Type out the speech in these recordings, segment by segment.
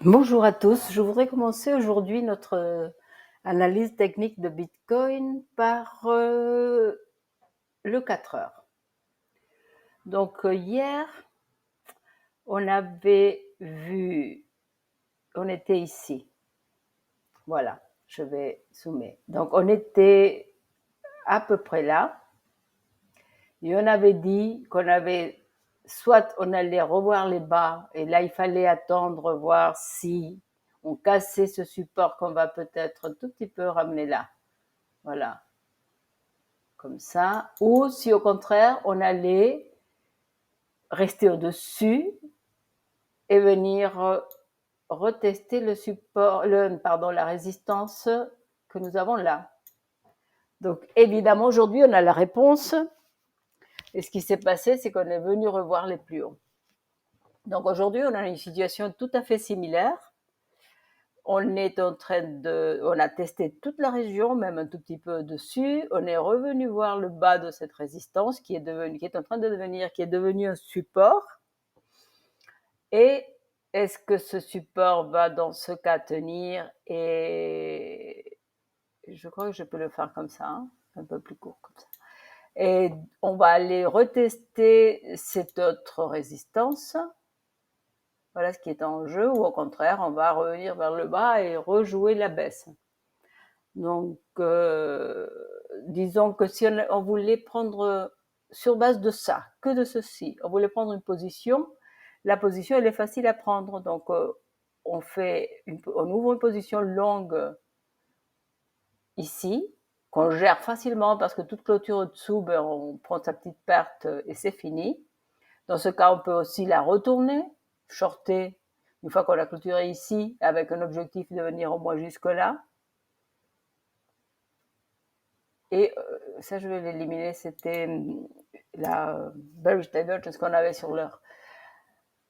Bonjour à tous, je voudrais commencer aujourd'hui notre analyse technique de Bitcoin par le 4 heures. Donc hier, on avait vu, on était ici. Voilà, je vais zoomer. Donc on était à peu près là. Et on avait dit qu'on avait, soit on allait revoir les bas, et là il fallait attendre, voir si on cassait ce support qu'on va peut-être un tout petit peu ramener là. Voilà, comme ça. Ou si au contraire, on allait rester au-dessus et venir retester le support, la résistance que nous avons là. Donc évidemment, aujourd'hui, on a la réponse. Et ce qui s'est passé, c'est qu'on est venu revoir les plus hauts. Donc aujourd'hui, on a une situation tout à fait similaire. On est en train on a testé toute la région, même un tout petit peu dessus. On est revenu voir le bas de cette résistance qui est devenu un support. Et est-ce que ce support va dans ce cas tenir? Et je crois que je peux le faire comme ça, hein, un peu plus court comme ça. Et on va aller retester cette autre résistance. Voilà ce qui est en jeu, ou au contraire, on va revenir vers le bas et rejouer la baisse. Donc, disons que si on voulait prendre sur base de ça, que de ceci, on voulait prendre une position, la position, elle est facile à prendre. Donc, on ouvre une position longue ici, qu'on gère facilement parce que toute clôture au-dessous, on prend sa petite perte et c'est fini. Dans ce cas, on peut aussi la retourner, shorter, une fois qu'on a clôturé ici, avec un objectif de venir au moins jusque-là. Et ça, je vais l'éliminer, c'était la bearish divergence qu'on avait sur l'heure.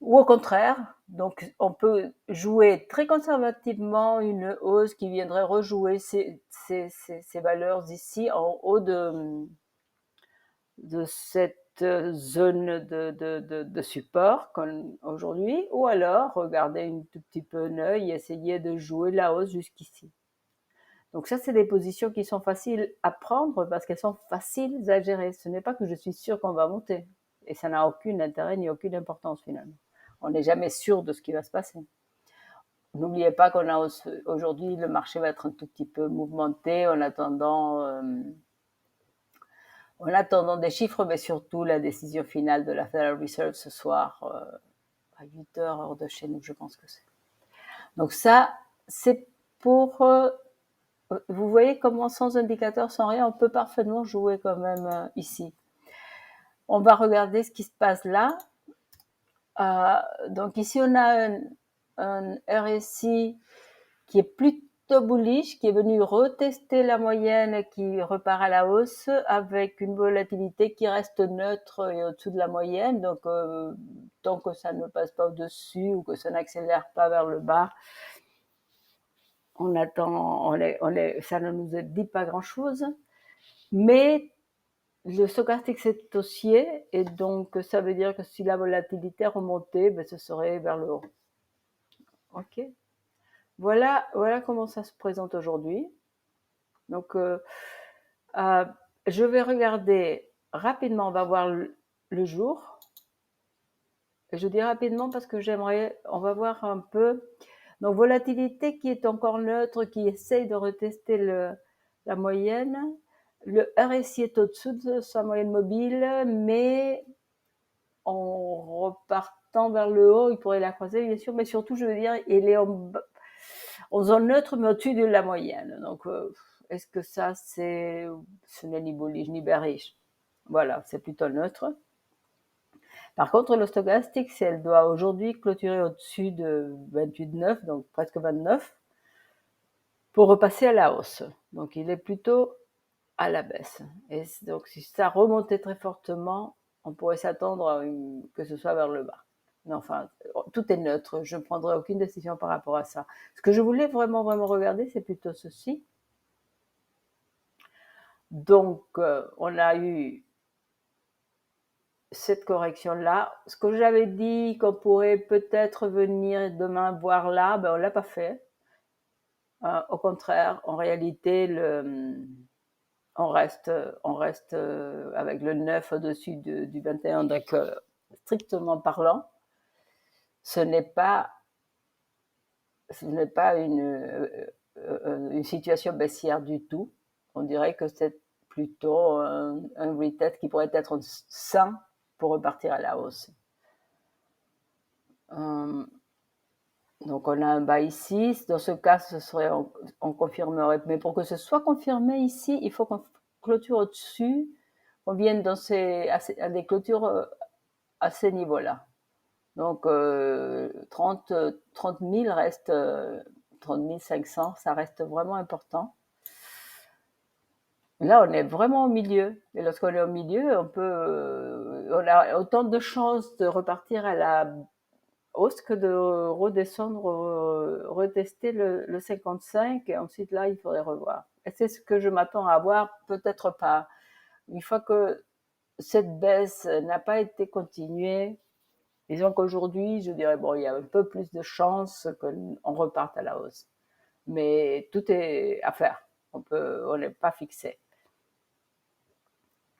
Ou au contraire, donc on peut jouer très conservativement une hausse qui viendrait rejouer ces valeurs ici en haut de cette zone de support aujourd'hui, ou alors regarder un tout petit peu un œil et essayer de jouer la hausse jusqu'ici. Donc ça, c'est des positions qui sont faciles à prendre parce qu'elles sont faciles à gérer. Ce n'est pas que je suis sûre qu'on va monter. Et ça n'a aucun intérêt ni aucune importance finalement. On n'est jamais sûr de ce qui va se passer. N'oubliez pas qu'on a aujourd'hui, le marché va être un tout petit peu mouvementé en attendant des chiffres, mais surtout la décision finale de la Federal Reserve ce soir à 8 heures, heure de chez nous, je pense que c'est. Donc ça, c'est pour... vous voyez comment sans indicateur, sans rien, on peut parfaitement jouer quand même ici. On va regarder ce qui se passe là. Donc ici, on a un RSI qui est plutôt bullish, qui est venu retester la moyenne qui repart à la hausse avec une volatilité qui reste neutre et au-dessous de la moyenne. Donc, tant que ça ne passe pas au-dessus ou que ça n'accélère pas vers le bas, on attend, ça ne nous dit pas grand-chose. Mais le stochastique s'est haussier et donc ça veut dire que si la volatilité remontait, ben, ce serait vers le haut. Ok. Voilà comment ça se présente aujourd'hui. Donc, je vais regarder rapidement, on va voir le jour. Et je dis rapidement parce que on va voir un peu. Donc, volatilité qui est encore neutre, qui essaye de retester la moyenne. Le RSI est au-dessous de sa moyenne mobile, mais en repartant vers le haut, il pourrait la croiser, bien sûr, mais surtout, je veux dire, il est en zone neutre, mais au-dessus de la moyenne. Donc, est-ce que ça, ce n'est ni bullish ni bearish? Voilà, c'est plutôt neutre. Par contre, le stochastique, si elle doit aujourd'hui clôturer au-dessus de 28,9, donc presque 29, pour repasser à la hausse. Donc, il est plutôt à la baisse. Et donc, si ça remontait très fortement, on pourrait s'attendre à que ce soit vers le bas. Mais enfin, tout est neutre. Je ne prendrai aucune décision par rapport à ça. Ce que je voulais vraiment regarder, c'est plutôt ceci. Donc, on a eu cette correction-là. Ce que j'avais dit qu'on pourrait peut-être venir demain voir là, ben on l'a pas fait. Au contraire, en réalité, on reste avec le 9 au-dessus du 21, donc strictement parlant, ce n'est pas une situation baissière du tout. On dirait que c'est plutôt un retest qui pourrait être sain pour repartir à la hausse. Donc on a un bas ici. Dans ce cas, on confirmerait. Mais pour que ce soit confirmé ici, il faut qu'on clôture au-dessus, qu'on vienne à des clôtures à ces niveaux-là. Donc 30 000 reste 30 500, ça reste vraiment important. Là, on est vraiment au milieu. Et lorsqu'on est au milieu, on a autant de chances de repartir à la hausse que de redescendre, retester le 55. Et ensuite, là, il faudrait revoir. Et c'est ce que je m'attends à avoir, peut-être pas. Une fois que cette baisse n'a pas été continuée, disons qu'aujourd'hui, je dirais, bon, il y a un peu plus de chances qu'on reparte à la hausse. Mais tout est à faire. On n'est pas fixé.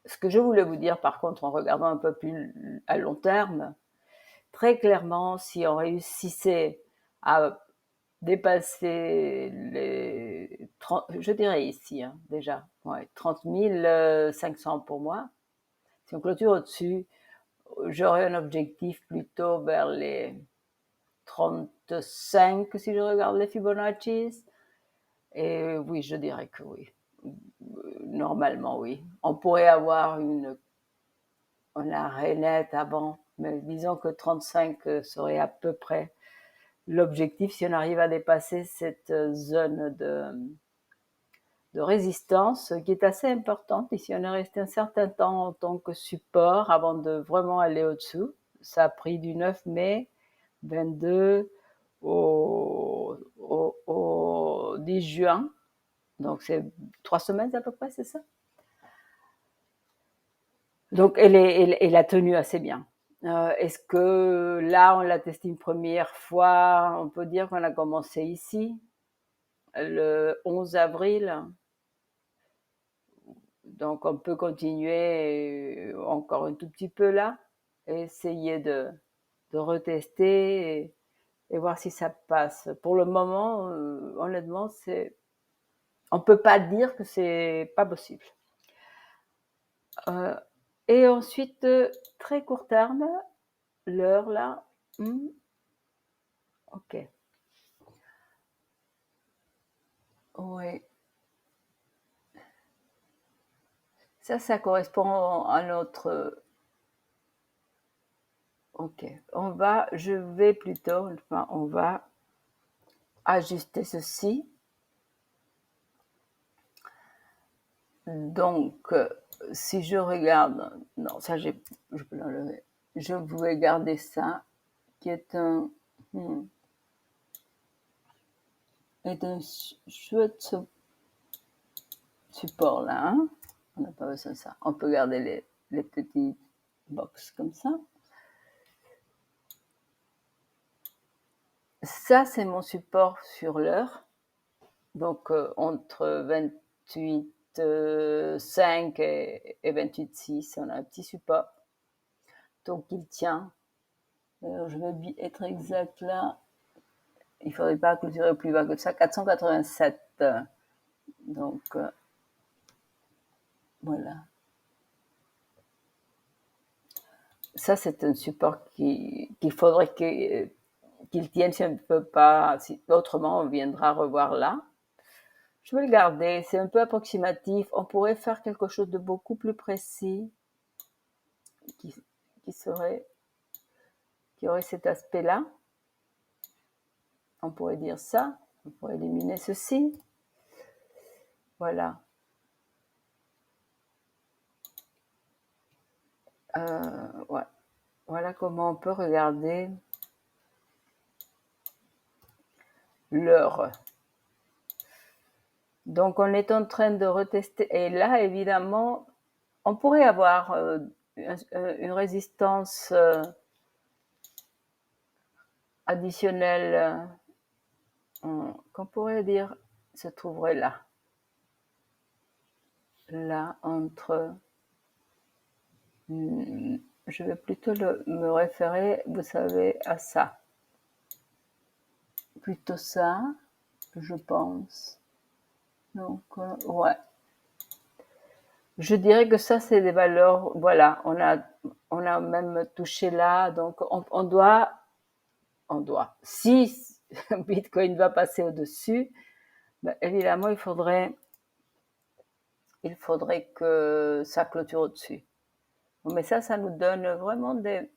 Ce que je voulais vous dire, par contre, en regardant un peu plus à long terme, très clairement, si on réussissait à dépasser les 30, je dirais ici, hein, déjà, ouais, 30 500 pour moi, si on clôture au-dessus, j'aurais un objectif plutôt vers les 35 si je regarde les Fibonacci. Et oui, je dirais que oui. Normalement, oui. On pourrait avoir un arrêt net avant, mais disons que 35 serait à peu près l'objectif si on arrive à dépasser cette zone de résistance qui est assez importante. Ici, on est resté un certain temps en tant que support avant de vraiment aller au-dessous. Ça a pris du 9 mai 22 au 10 juin. Donc, c'est 3 semaines à peu près, c'est ça? Donc, elle a tenu assez bien. Est-ce que là, on l'a testé une première fois? On peut dire qu'on a commencé ici, le 11 avril. Donc, on peut continuer encore un tout petit peu là, et essayer de retester et voir si ça passe. Pour le moment, honnêtement, on peut pas dire que c'est pas possible. Et ensuite, très court terme, l'heure là. Ok. Oui. Ça correspond à notre. Ok. On va ajuster ceci. Donc, si je regarde, non, ça je peux l'enlever. Je voulais garder ça, qui est un chouette support là. Hein, on n'a pas besoin de ça. On peut garder les petites box comme ça. Ça, c'est mon support sur l'heure. Donc, entre 28,5 et 28,6, on a un petit support. Donc, il tient. Alors, je vais être exact là. Il ne faudrait pas clôturer plus bas que ça. 487. Donc, voilà. Ça, c'est un support qu'il faudrait qu'il tienne si on ne peut pas. Si, autrement, on viendra revoir là. Je vais le garder. C'est un peu approximatif. On pourrait faire quelque chose de beaucoup plus précis qui aurait cet aspect-là. On pourrait dire ça. On pourrait éliminer ceci. Voilà. Ouais. Voilà comment on peut regarder l'heure. Donc, on est en train de retester. Et là, évidemment, on pourrait avoir une résistance additionnelle, qu'on pourrait dire, se trouverait là. Là, entre... je vais plutôt me référer, vous savez, à ça. Plutôt ça, je pense. Donc, ouais. Je dirais que ça, c'est des valeurs, voilà, on a même touché là, donc on doit, si Bitcoin va passer au-dessus, ben, évidemment, il faudrait que ça clôture au-dessus. Mais ça nous donne vraiment des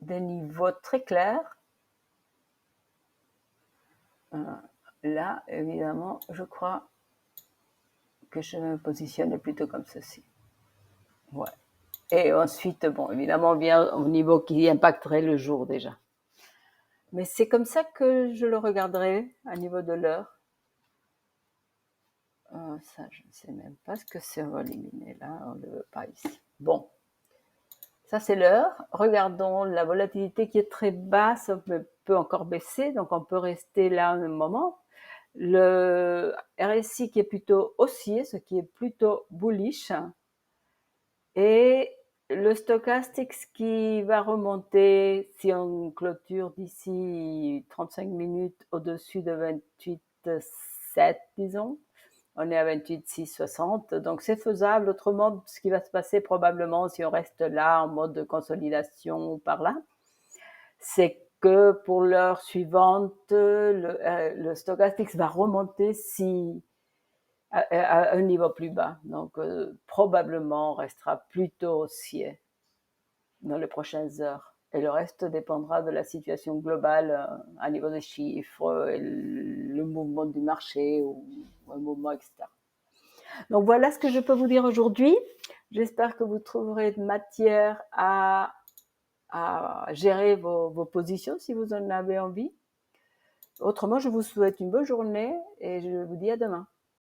niveaux très clairs. Là, évidemment, je crois que je vais me positionner plutôt comme ceci. Ouais. Et ensuite, bon, évidemment, on vient au niveau qui impacterait le jour déjà. Mais c'est comme ça que je le regarderai à niveau de l'heure. Ça, je ne sais même pas ce que c'est. On va l'éliminer là, on ne le veut pas ici. Bon, ça c'est l'heure. Regardons la volatilité qui est très basse, on peut encore baisser, donc on peut rester là un moment. Le RSI qui est plutôt haussier, ce qui est plutôt bullish. Et le stochastique qui va remonter si on clôture d'ici 35 minutes au-dessus de 28,7, disons. On est à 28,660, donc c'est faisable. Autrement, ce qui va se passer probablement si on reste là en mode de consolidation ou par là, c'est que pour l'heure suivante, le stochastique va remonter à un niveau plus bas. Donc, probablement, on restera plutôt haussier dans les prochaines heures. Et le reste dépendra de la situation globale à niveau des chiffres, et le mouvement du marché ou un mouvement externe. Donc, voilà ce que je peux vous dire aujourd'hui. J'espère que vous trouverez de matière à gérer vos positions si vous en avez envie. Autrement, je vous souhaite une bonne journée et je vous dis à demain.